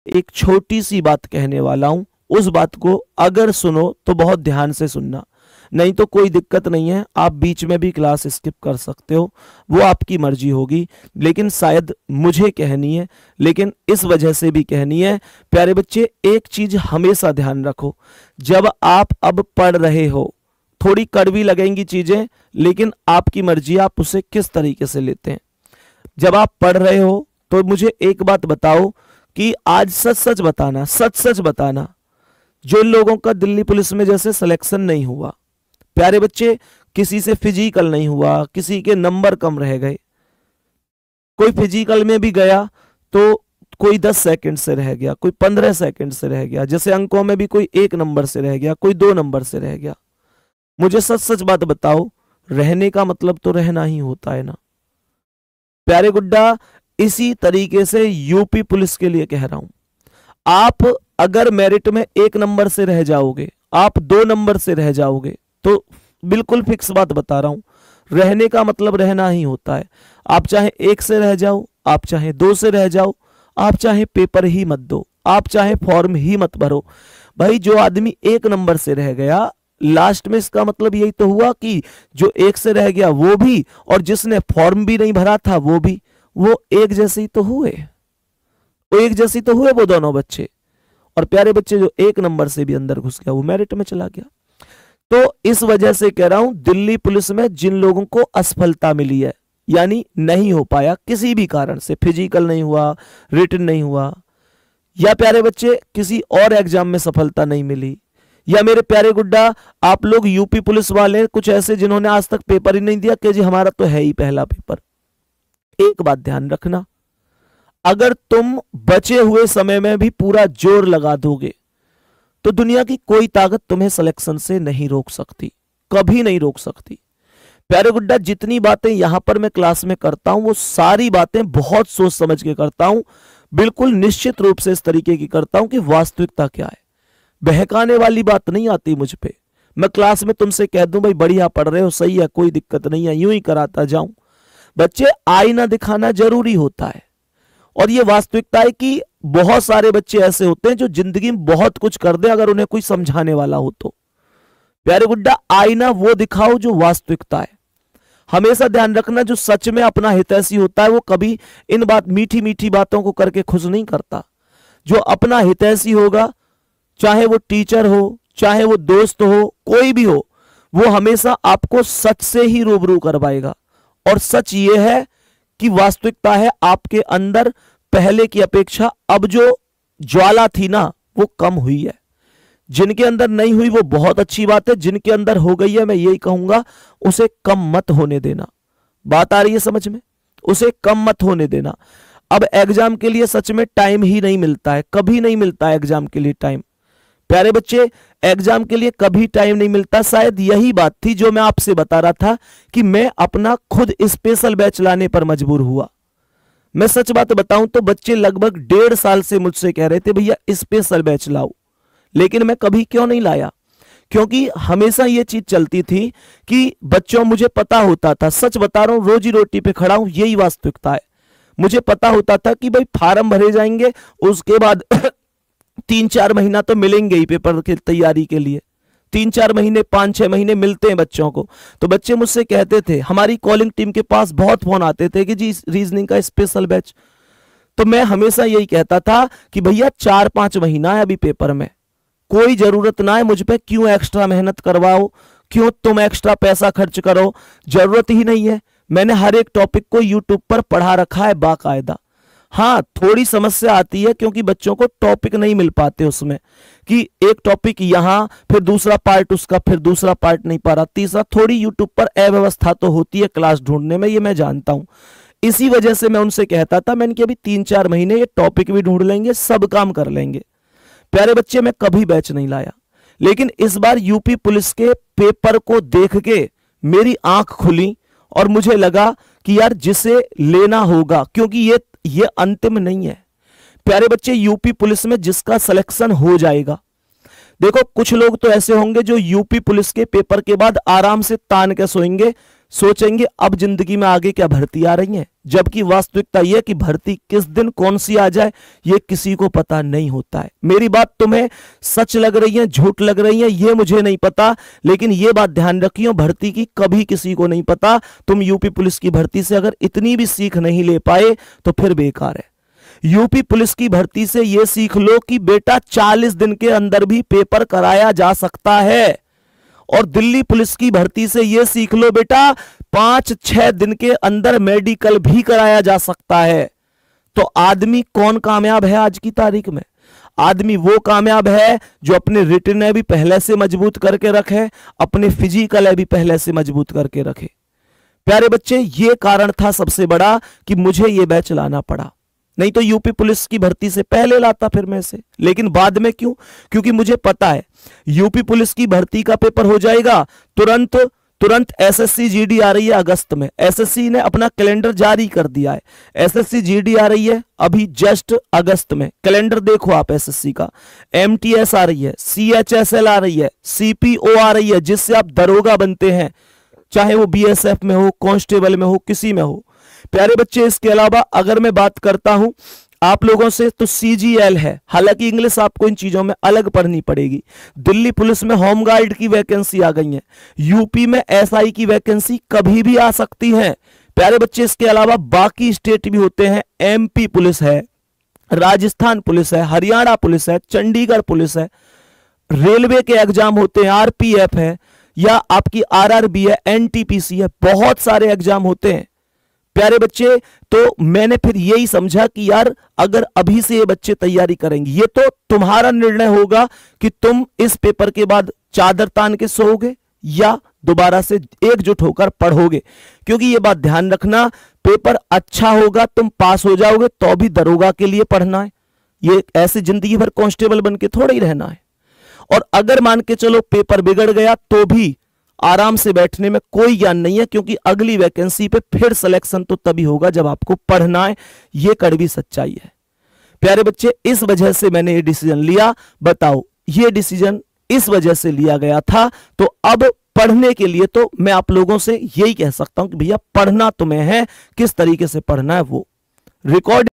एक छोटी सी बात कहने वाला हूं, उस बात को अगर सुनो तो बहुत ध्यान से सुनना, नहीं तो कोई दिक्कत नहीं है, आप बीच में भी क्लास स्किप कर सकते हो, वो आपकी मर्जी होगी। लेकिन शायद मुझे कहनी है, लेकिन इस वजह से भी कहनी है। प्यारे बच्चे, एक चीज हमेशा ध्यान रखो, जब आप अब पढ़ रहे हो, थोड़ी कड़वी लगेंगी चीजें, लेकिन आपकी मर्जी, आप उसे किस तरीके से लेते हैं। जब आप पढ़ रहे हो तो मुझे एक बात बताओ कि आज सच सच बताना, सच सच बताना, जो लोगों का दिल्ली पुलिस में जैसे सिलेक्शन नहीं हुआ, प्यारे बच्चे, किसी से फिजिकल नहीं हुआ, किसी के नंबर कम रह गए, कोई फिजिकल में भी गया तो कोई 10 सेकंड से रह गया, कोई 15 सेकंड से रह गया, जैसे अंकों में भी कोई 1 नंबर से रह गया, कोई 2 नंबर से रह गया। मुझे सच सच बात बताओ, रहने का मतलब तो रहना ही होता है ना प्यारे गुड्डा। इसी तरीके से यूपी पुलिस के लिए कह रहा हूं, आप अगर मेरिट में 1 नंबर से रह जाओगे, आप 2 नंबर से रह जाओगे, तो बिल्कुल फिक्स बात बता रहा हूं, रहने का मतलब रहना ही होता है। आप चाहे 1 से रह जाओ, आप चाहे 2 से रह जाओ, आप चाहे पेपर ही मत दो, आप चाहे फॉर्म ही मत भरो, भाई जो आदमी 1 नंबर से रह गया, लास्ट में इसका मतलब यही तो हुआ कि जो 1 से रह गया वो भी, और जिसने फॉर्म भी नहीं भरा था वो भी, वो एक जैसे ही तो हुए, वो एक जैसे ही तो हुए वो दोनों बच्चे। और प्यारे बच्चे, जो 1 नंबर से भी अंदर घुस गया वो मेरिट में चला गया। तो इस वजह से कह रहा हूं, दिल्ली पुलिस में जिन लोगों को असफलता मिली है, यानी नहीं हो पाया किसी भी कारण से, फिजिकल नहीं हुआ, रिटन नहीं हुआ, या प्यारे बच्चे किसी और एग्जाम में सफलता नहीं मिली, या मेरे प्यारे गुड्डा आप लोग यूपी पुलिस वाले कुछ ऐसे जिन्होंने आज तक पेपर ही नहीं दिया कि जी हमारा तो है ही पहला पेपर। एक बात ध्यान रखना, अगर तुम बचे हुए समय में भी पूरा जोर लगा दोगे तो दुनिया की कोई ताकत तुम्हें सिलेक्शन से नहीं रोक सकती, कभी नहीं रोक सकती। प्यारे गुड्डा, जितनी बातें यहां पर मैं क्लास में करता हूं वो सारी बातें बहुत सोच समझ के करता हूं, बिल्कुल निश्चित रूप से इस तरीके की करता हूं कि वास्तविकता क्या है, बहकाने वाली बात नहीं आती मुझ पे। मैं क्लास में तुमसे कह दूं भाई बढ़िया पढ़ रहे हो, सही है, कोई दिक्कत नहीं है, यूं ही कराता जाऊं। बच्चे, आईना दिखाना जरूरी होता है, और ये वास्तविकता है कि बहुत सारे बच्चे ऐसे होते हैं जो जिंदगी में बहुत कुछ कर दे अगर उन्हें कोई समझाने वाला हो तो। प्यारे गुड्डा, आईना वो दिखाओ जो वास्तविकता है। हमेशा ध्यान रखना, जो सच में अपना हितैषी होता है वो कभी इन मीठी मीठी बातों को करके खुश नहीं करता। जो अपना हितैषी होगा, चाहे वो टीचर हो, चाहे वो दोस्त हो, कोई भी हो, वो हमेशा आपको सच से ही रूबरू करवाएगा। और सच ये है कि वास्तविकता है आपके अंदर पहले की अपेक्षा अब जो ज्वाला थी ना वो कम हुई है। जिनके अंदर नहीं हुई वो बहुत अच्छी बात है, जिनके अंदर हो गई है मैं यही कहूंगा उसे कम मत होने देना। बात आ रही है समझ में? उसे कम मत होने देना। अब एग्जाम के लिए सच में टाइम ही नहीं मिलता है, कभी नहीं मिलता है एग्जाम के लिए टाइम। प्यारे बच्चे, एग्जाम के लिए कभी टाइम नहीं मिलता। शायद यही बात थी जो मैं आपसे बता रहा था कि मैं अपना खुद स्पेशल बैच लाने पर मजबूर हुआ। मैं सच बात बताऊं तो बच्चे लगभग 1.5 साल से मुझसे कह रहे थे भैया स्पेशल बैच लाओ, लेकिन मैं कभी क्यों नहीं लाया? क्योंकि हमेशा ये चीज चलती थी कि बच्चों, मुझे पता होता था, सच बता रहा हूं, रोजी रोटी पे खड़ा हूं, यही वास्तविकता है। मुझे पता होता था कि भाई फार्म भरे जाएंगे, उसके बाद 3-4 महीना तो मिलेंगे ही पेपर की तैयारी के लिए, 3-4 महीने 5-6 महीने मिलते हैं बच्चों को। तो बच्चे मुझसे कहते थे, हमारी कॉलिंग टीम के पास बहुत फोन आते थे कि जी रीजनिंग का स्पेशल बैच। तो मैं हमेशा यही कहता था कि भैया 4-5 महीना है अभी पेपर में, कोई जरूरत ना है मुझ पे, क्यों एक्स्ट्रा मेहनत करवाओ, क्यों तुम एक्स्ट्रा पैसा खर्च करो, जरूरत ही नहीं है। मैंने हर एक टॉपिक को यूट्यूब पर पढ़ा रखा है बाकायदा। हाँ, थोड़ी समस्या आती है क्योंकि बच्चों को टॉपिक नहीं मिल पाते उसमें, कि एक टॉपिक यहां, फिर दूसरा पार्ट उसका, फिर दूसरा पार्ट नहीं पा रहा, तीसरा, थोड़ी यूट्यूब पर अव्यवस्था तो होती है क्लास ढूंढने में, ये मैं जानता हूं। इसी वजह से मैं उनसे कहता था, मैंने कि अभी 3-4 महीने ये टॉपिक भी ढूंढ लेंगे, सब काम कर लेंगे। प्यारे बच्चे, मैं कभी बैच नहीं लाया, लेकिन इस बार यूपी पुलिस के पेपर को देख के मेरी आंख खुली और मुझे लगा कि यार जिसे लेना होगा, क्योंकि ये अंतिम नहीं है। प्यारे बच्चे, यूपी पुलिस में जिसका सिलेक्शन हो जाएगा, देखो कुछ लोग तो ऐसे होंगे जो यूपी पुलिस के पेपर के बाद आराम से तान के सोएंगे, सोचेंगे अब जिंदगी में आगे क्या भर्ती आ रही है, जबकि वास्तविकता यह कि भर्ती किस दिन कौन सी आ जाए ये किसी को पता नहीं होता है। मेरी बात तुम्हें सच लग रही है, झूठ लग रही है, ये मुझे नहीं पता, लेकिन ये बात ध्यान रखियो, भर्ती की कभी किसी को नहीं पता। तुम यूपी पुलिस की भर्ती से अगर इतनी भी सीख नहीं ले पाए तो फिर बेकार है। यूपी पुलिस की भर्ती से यह सीख लो कि बेटा 40 दिन के अंदर भी पेपर कराया जा सकता है, और दिल्ली पुलिस की भर्ती से यह सीख लो बेटा 5-6 दिन के अंदर मेडिकल भी कराया जा सकता है। तो आदमी कौन कामयाब है आज की तारीख में? आदमी वो कामयाब है जो अपने रिटन भी पहले से मजबूत करके रखे, अपने फिजिकल भी पहले से मजबूत करके रखे। प्यारे बच्चे, ये कारण था सबसे बड़ा कि मुझे ये बैच लाना पड़ा, नहीं तो यूपी पुलिस की भर्ती से पहले लाता फिर मैं से। लेकिन बाद में क्यों? क्योंकि मुझे पता है यूपी पुलिस की भर्ती का पेपर हो जाएगा, तुरंत एसएससी जीडी आ रही है अगस्त में। एसएससी ने अपना कैलेंडर जारी कर दिया है, एसएससी जीडी आ रही है अभी जस्ट अगस्त में। कैलेंडर देखो आप एसएससी का। एमटीएस आ रही है, सीएचएसएल आ रही है, सीपीओ आ रही है, जिससे आप दरोगा बनते हैं, चाहे वो बीएसएफ में हो, कांस्टेबल में हो, किसी में हो। प्यारे बच्चे, इसके अलावा अगर मैं बात करता हूं आप लोगों से तो सीजीएल है, हालांकि इंग्लिश आपको इन चीजों में अलग पढ़नी पड़ेगी। दिल्ली पुलिस में होमगार्ड की वैकेंसी आ गई है, यूपी में एसआई की वैकेंसी कभी भी आ सकती है। प्यारे बच्चे, इसके अलावा बाकी स्टेट भी होते हैं, एमपी पुलिस है, राजस्थान पुलिस है, हरियाणा पुलिस है, चंडीगढ़ पुलिस है, रेलवे के एग्जाम होते हैं, आरपीएफ है, या आपकी आरआरबी है, एनटीपीसी है, बहुत सारे एग्जाम होते हैं। प्यारे बच्चे, तो मैंने फिर यही समझा कि यार अगर अभी से ये बच्चे तैयारी करेंगे, ये तो तुम्हारा निर्णय होगा कि तुम इस पेपर के बाद चादर तान के सोओगे या दोबारा से एकजुट होकर पढ़ोगे। क्योंकि ये बात ध्यान रखना, पेपर अच्छा होगा, तुम पास हो जाओगे तो भी दरोगा के लिए पढ़ना है, ये ऐसे जिंदगी भर कांस्टेबल बन के थोड़ा ही रहना है। और अगर मान के चलो पेपर बिगड़ गया तो भी आराम से बैठने में कोई ज्ञान नहीं है, क्योंकि अगली वैकेंसी पे फिर सिलेक्शन तो तभी होगा जब आपको पढ़ना है। ये कड़वी सच्चाई है। प्यारे बच्चे, इस वजह से मैंने ये डिसीजन लिया। बताओ, ये डिसीजन इस वजह से लिया गया था, तो अब पढ़ने के लिए तो मैं आप लोगों से यही कह सकता हूं कि भैया पढ़ना तुम्हें है, किस तरीके से पढ़ना है वो रिकॉर्ड